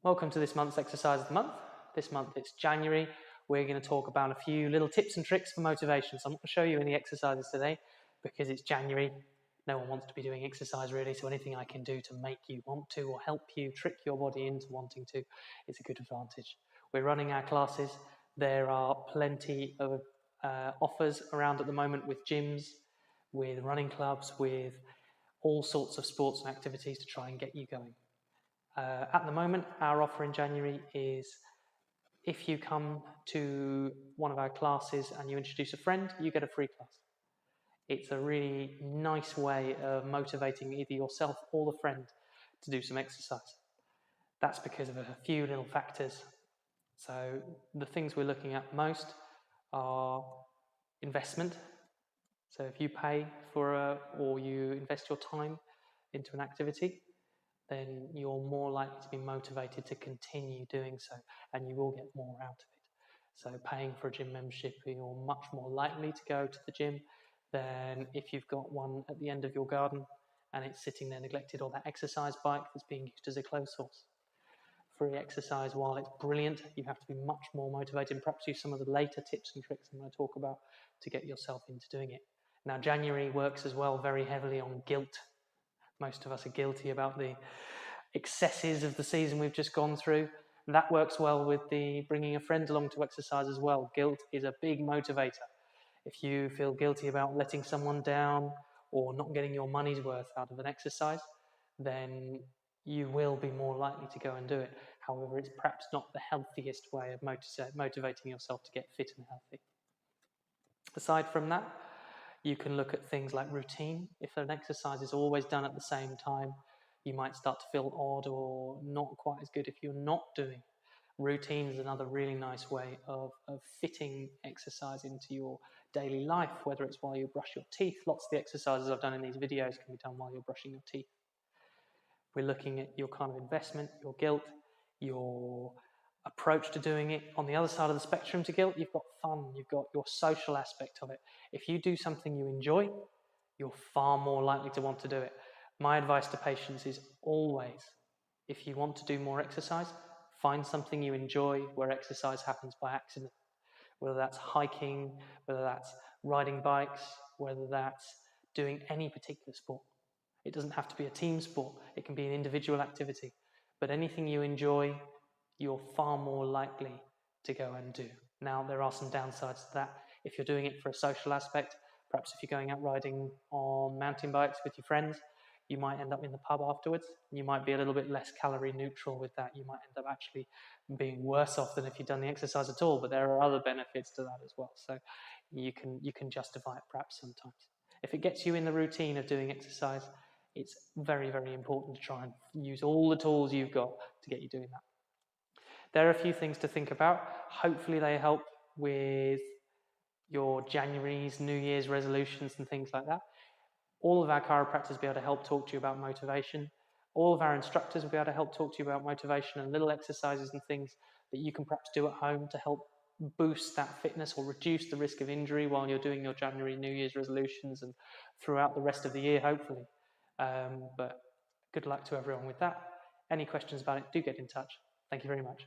Welcome to this month's exercise of the month. This month it's January. We're going to talk about a few little tips and tricks for motivation. So I'm not going to show you any exercises today because it's January. No one wants to be doing exercise really, so anything I can do to make you want to or help you trick your body into wanting to is a good advantage. We're running our classes. There are plenty of offers around at the moment with gyms, with running clubs, with all sorts of sports and activities to try and get you going. At the moment, our offer in January is if you come to one of our classes and you introduce a friend, you get a free class. It's a really nice way of motivating either yourself or the friend to do some exercise. That's because of a few little factors. So the things we're looking at most are investment. So if you pay for or you invest your time into an activity, then you're more likely to be motivated to continue doing so, and you will get more out of it. So paying for a gym membership, you're much more likely to go to the gym than if you've got one at the end of your garden and it's sitting there neglected, or that exercise bike that's being used as a clothes source. Free exercise, while it's brilliant, you have to be much more motivated and perhaps use some of the later tips and tricks I'm going to talk about to get yourself into doing it. Now, January works as well very heavily on guilt. Most of us are guilty about the excesses of the season we've just gone through. And that works well with the bringing a friend along to exercise as well. Guilt is a big motivator. If you feel guilty about letting someone down or not getting your money's worth out of an exercise, then you will be more likely to go and do it. However, it's perhaps not the healthiest way of motivating yourself to get fit and healthy. Aside from that, you can look at things like routine. If an exercise is always done at the same time, you might start to feel odd or not quite as good if you're not doing. Routine is another really nice way of fitting exercise into your daily life, whether it's while you brush your teeth. Lots of the exercises I've done in these videos can be done while you're brushing your teeth. We're looking at your kind of investment, your guilt, your approach to doing it. On the other side of the spectrum to guilt, you've got fun, you've got your social aspect of it. If you do something you enjoy, you're far more likely to want to do it. My advice to patients is always, if you want to do more exercise, find something you enjoy where exercise happens by accident. Whether that's hiking, whether that's riding bikes, whether that's doing any particular sport. It doesn't have to be a team sport, it can be an individual activity. But anything you enjoy, you're far more likely to go and do. Now, there are some downsides to that. If you're doing it for a social aspect, perhaps if you're going out riding on mountain bikes with your friends, you might end up in the pub afterwards. You might be a little bit less calorie neutral with that. You might end up actually being worse off than if you'd done the exercise at all, but there are other benefits to that as well. So you can justify it perhaps sometimes. If it gets you in the routine of doing exercise, it's very, very important to try and use all the tools you've got to get you doing that. There are a few things to think about. Hopefully they help with your January's, New Year's resolutions and things like that. All of our chiropractors will be able to help talk to you about motivation. All of our instructors will be able to help talk to you about motivation and little exercises and things that you can perhaps do at home to help boost that fitness or reduce the risk of injury while you're doing your January, New Year's resolutions and throughout the rest of the year, hopefully. But good luck to everyone with that. Any questions about it, do get in touch. Thank you very much.